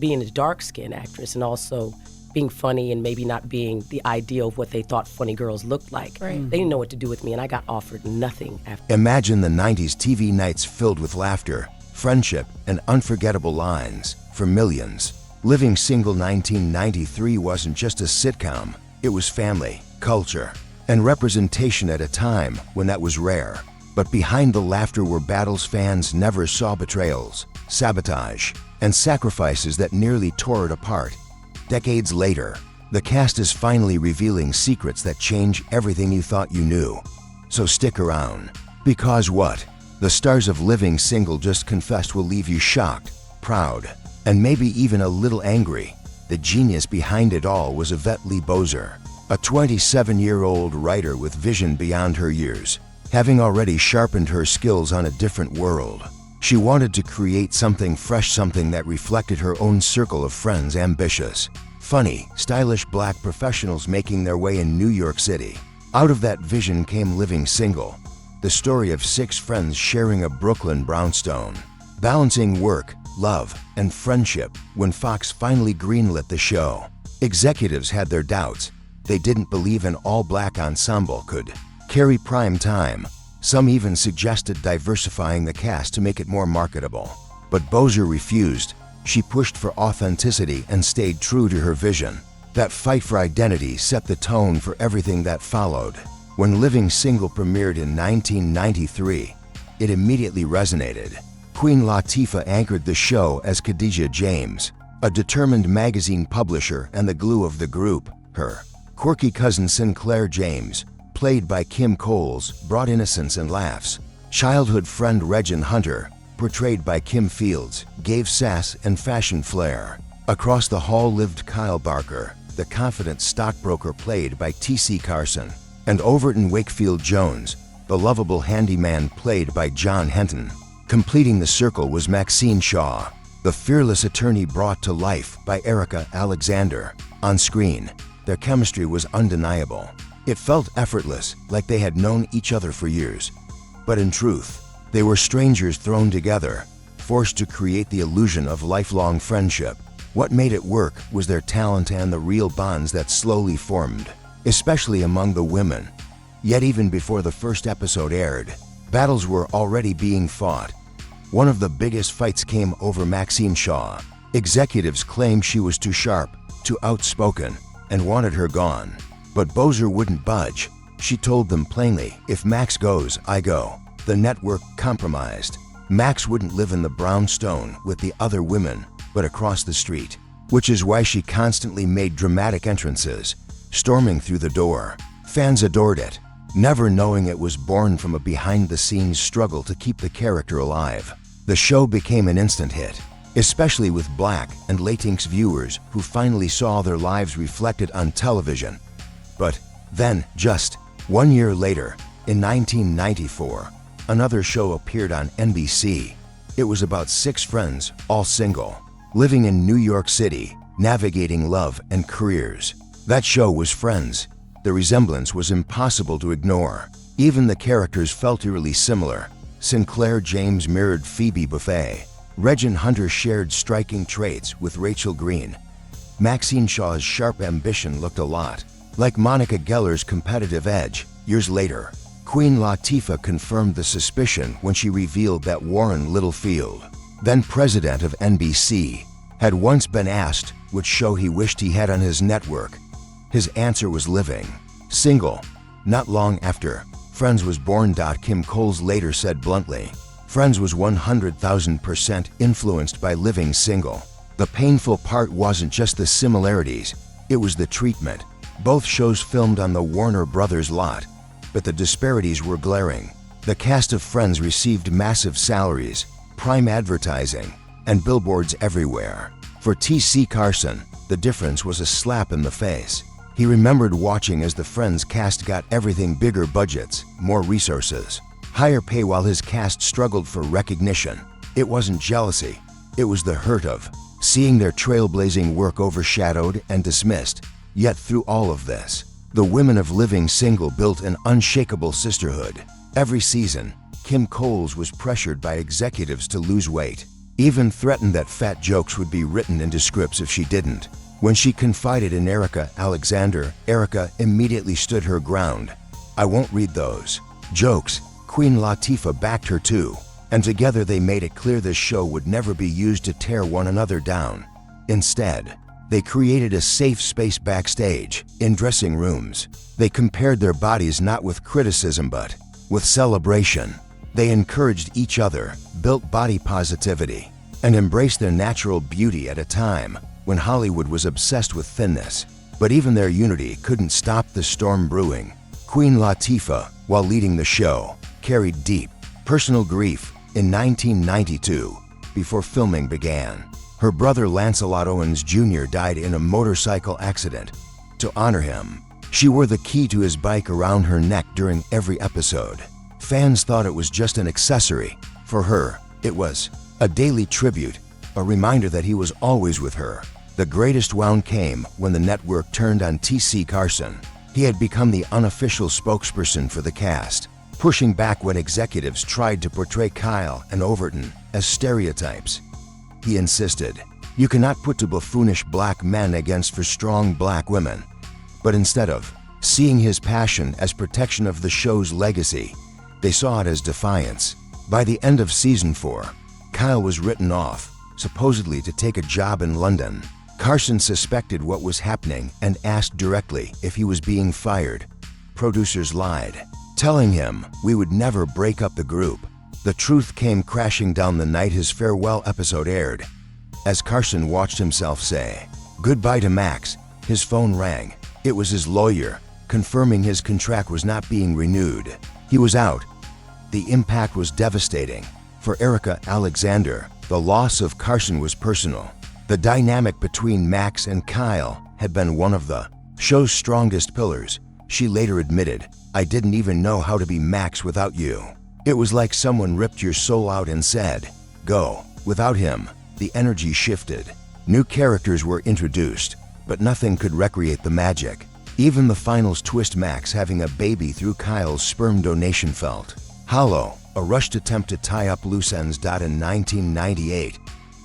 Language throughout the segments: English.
being a dark-skinned actress and also being funny and maybe not being the ideal of what they thought funny girls looked like. Right. They didn't know what to do with me, and I got offered nothing after. Imagine the 90s TV nights filled with laughter, friendship, and unforgettable lines for millions. Living Single 1993 wasn't just a sitcom. It was family, culture, and representation at a time when that was rare. But behind the laughter were battles fans never saw, betrayals, sabotage, and sacrifices that nearly tore it apart. Decades later, the cast is finally revealing secrets that change everything you thought you knew. So stick around, because what the stars of Living Single just confessed will leave you shocked, proud, and maybe even a little angry. The genius behind it all was Yvette Lee Bozer, a 27-year-old writer with vision beyond her years. Having already sharpened her skills on a different world, she wanted to create something fresh, something that reflected her own circle of friends, ambitious, funny, stylish black professionals making their way in New York City. Out of that vision came Living Single, the story of 6 friends sharing a Brooklyn brownstone, balancing work, love, and friendship. When Fox finally greenlit the show, executives had their doubts. They didn't believe an all-black ensemble could carry prime time. Some even suggested diversifying the cast to make it more marketable. But Bozer refused. She pushed for authenticity and stayed true to her vision. That fight for identity set the tone for everything that followed. When Living Single premiered in 1993, it immediately resonated. Queen Latifah anchored the show as Khadijah James, a determined magazine publisher and the glue of the group. Her quirky cousin Sinclair James, played by Kim Coles, brought innocence and laughs. Childhood friend Regin Hunter, portrayed by Kim Fields, gave sass and fashion flair. Across the hall lived Kyle Barker, the confident stockbroker played by TC Carson, and Overton Wakefield Jones, the lovable handyman played by John Henton. Completing the circle was Maxine Shaw, the fearless attorney brought to life by Erica Alexander. On screen, their chemistry was undeniable. It felt effortless, like they had known each other for years. But in truth, they were strangers thrown together, forced to create the illusion of lifelong friendship. What made it work was their talent and the real bonds that slowly formed, especially among the women. Yet even before the first episode aired, battles were already being fought. One of the biggest fights came over Maxine Shaw. Executives claimed she was too sharp, too outspoken, and wanted her gone. But Bozer wouldn't budge. She told them plainly, "If Max goes, I go." The network compromised. Max wouldn't live in the brownstone with the other women, but across the street, which is why she constantly made dramatic entrances, storming through the door. Fans adored it, never knowing it was born from a behind-the-scenes struggle to keep the character alive. The show became an instant hit, especially with Black and Latinx viewers who finally saw their lives reflected on television. But then, just 1 year later, in 1994, another show appeared on NBC. It was about 6 friends, all single, living in New York City, navigating love and careers. That show was Friends. The resemblance was impossible to ignore. Even the characters felt eerily similar. Sinclair James mirrored Phoebe Buffay. Regin Hunter shared striking traits with Rachel Green. Maxine Shaw's sharp ambition looked a lot like Monica Geller's competitive edge. Years later, Queen Latifah confirmed the suspicion when she revealed that Warren Littlefield, then president of NBC, had once been asked which show he wished he had on his network. His answer was Living Single. Not long after, Friends was born. Kim Coles later said bluntly, "Friends was 100,000% influenced by Living Single." The painful part wasn't just the similarities, it was the treatment. Both shows filmed on the Warner Brothers lot, but the disparities were glaring. The cast of Friends received massive salaries, prime advertising, and billboards everywhere. For TC Carson, the difference was a slap in the face. He remembered watching as the Friends cast got everything: bigger budgets, more resources, higher pay, while his cast struggled for recognition. It wasn't jealousy, it was the hurt of seeing their trailblazing work overshadowed and dismissed. Yet through all of this, the women of Living Single built an unshakable sisterhood. Every season, Kim Coles was pressured by executives to lose weight. even threatened that fat jokes would be written into scripts if she didn't. When she confided in Erica Alexander, Erica immediately stood her ground. "I won't read those jokes." Queen Latifah backed her too, and together they made it clear this show would never be used to tear one another down. Instead, they created a safe space backstage, in dressing rooms. They compared their bodies not with criticism but with celebration. They encouraged each other, built body positivity, and embraced their natural beauty at a time when Hollywood was obsessed with thinness. But even their unity couldn't stop the storm brewing. Queen Latifah, while leading the show, carried deep personal grief. In 1992, before filming began, her brother Lancelot Owens Jr. died in a motorcycle accident. To honor him, she wore the key to his bike around her neck during every episode. Fans thought it was just an accessory. For her, it was a daily tribute, a reminder that he was always with her. The greatest wound came when the network turned on TC Carson. He had become the unofficial spokesperson for the cast, pushing back when executives tried to portray Kyle and Overton as stereotypes. He insisted, "You cannot put two buffoonish black men against for strong black women." But instead of seeing his passion as protection of the show's legacy, they saw it as defiance. By the end of season 4, Kyle was written off, supposedly to take a job in London. Carson suspected what was happening and asked directly if he was being fired. Producers lied, telling him, "We would never break up the group." The truth came crashing down the night his farewell episode aired. As Carson watched himself say goodbye to Max, his phone rang. It was his lawyer, confirming his contract was not being renewed. He was out. The impact was devastating. For Erica Alexander, the loss of Carson was personal. The dynamic between Max and Kyle had been one of the show's strongest pillars. She later admitted, "I didn't even know how to be Max without you." It was like someone ripped your soul out and said, "Go." Without him, the energy shifted. New characters were introduced, but nothing could recreate the magic. Even the finals twist, Max having a baby through Kyle's sperm donation, felt hollow. A rushed attempt to tie up loose ends. In 1998,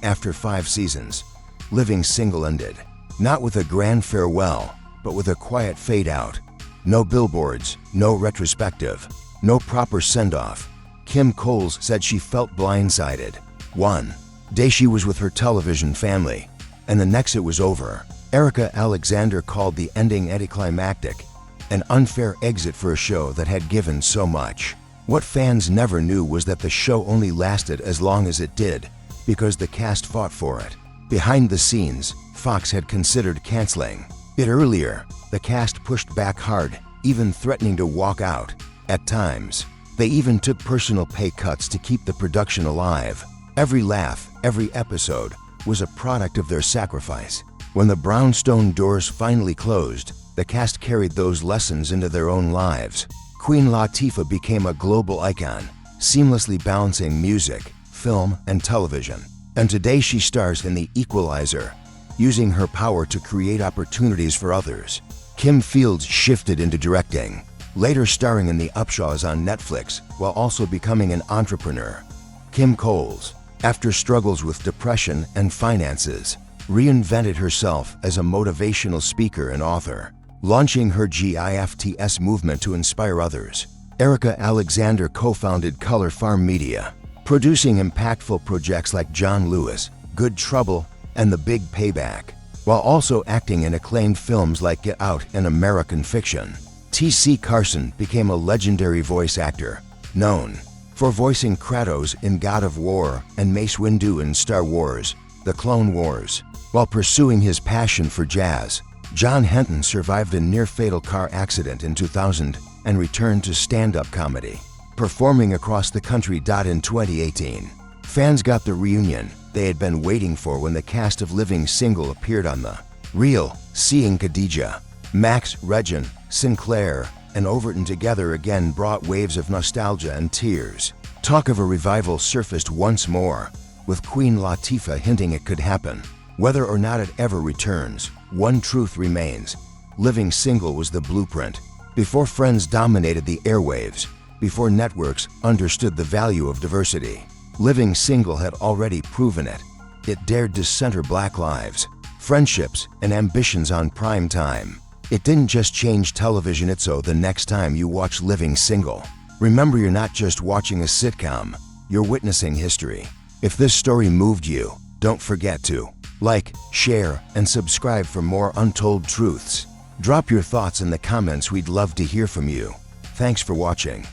after 5 seasons, Living Single ended, not with a grand farewell, but with a quiet fade out. No billboards, no retrospective, no proper send-off. Kim Coles said she felt blindsided. One day she was with her television family, and the next it was over. Erica Alexander called the ending anticlimactic, an unfair exit for a show that had given so much. What fans never knew was that the show only lasted as long as it did because the cast fought for it. Behind the scenes, Fox had considered canceling it earlier. The cast pushed back hard, even threatening to walk out. At times, they even took personal pay cuts to keep the production alive. Every laugh, every episode, was a product of their sacrifice. When the brownstone doors finally closed, the cast carried those lessons into their own lives. Queen Latifah became a global icon, seamlessly balancing music, film, and television. And today she stars in The Equalizer, using her power to create opportunities for others. Kim Fields shifted into directing, later starring in The Upshaws on Netflix, while also becoming an entrepreneur. Kim Coles, after struggles with depression and finances, reinvented herself as a motivational speaker and author, launching her GIFTS movement to inspire others. Erica Alexander co-founded Color Farm Media, producing impactful projects like John Lewis, Good Trouble, and The Big Payback, while also acting in acclaimed films like Get Out and American Fiction. TC Carson became a legendary voice actor, known for voicing Kratos in God of War and Mace Windu in Star Wars: The Clone Wars. While pursuing his passion for jazz, John Henton survived a near-fatal car accident in 2000 and returned to stand-up comedy, performing across the country. In 2018, fans got the reunion they had been waiting for when the cast of Living Single appeared on The Real. Seeing Khadijah, Max, Regin, Sinclair, and Overton together again brought waves of nostalgia and tears. Talk of a revival surfaced once more, with Queen Latifah hinting it could happen. Whether or not it ever returns, one truth remains: Living Single was the blueprint. Before Friends dominated the airwaves, before networks understood the value of diversity, Living Single had already proven it. It dared to center Black lives, friendships, and ambitions on prime time. It didn't just change television, so the next time you watch Living Single, remember you're not just watching a sitcom, you're witnessing history. If this story moved you, don't forget to like, share, and subscribe for more untold truths. Drop your thoughts in the comments, we'd love to hear from you. Thanks for watching.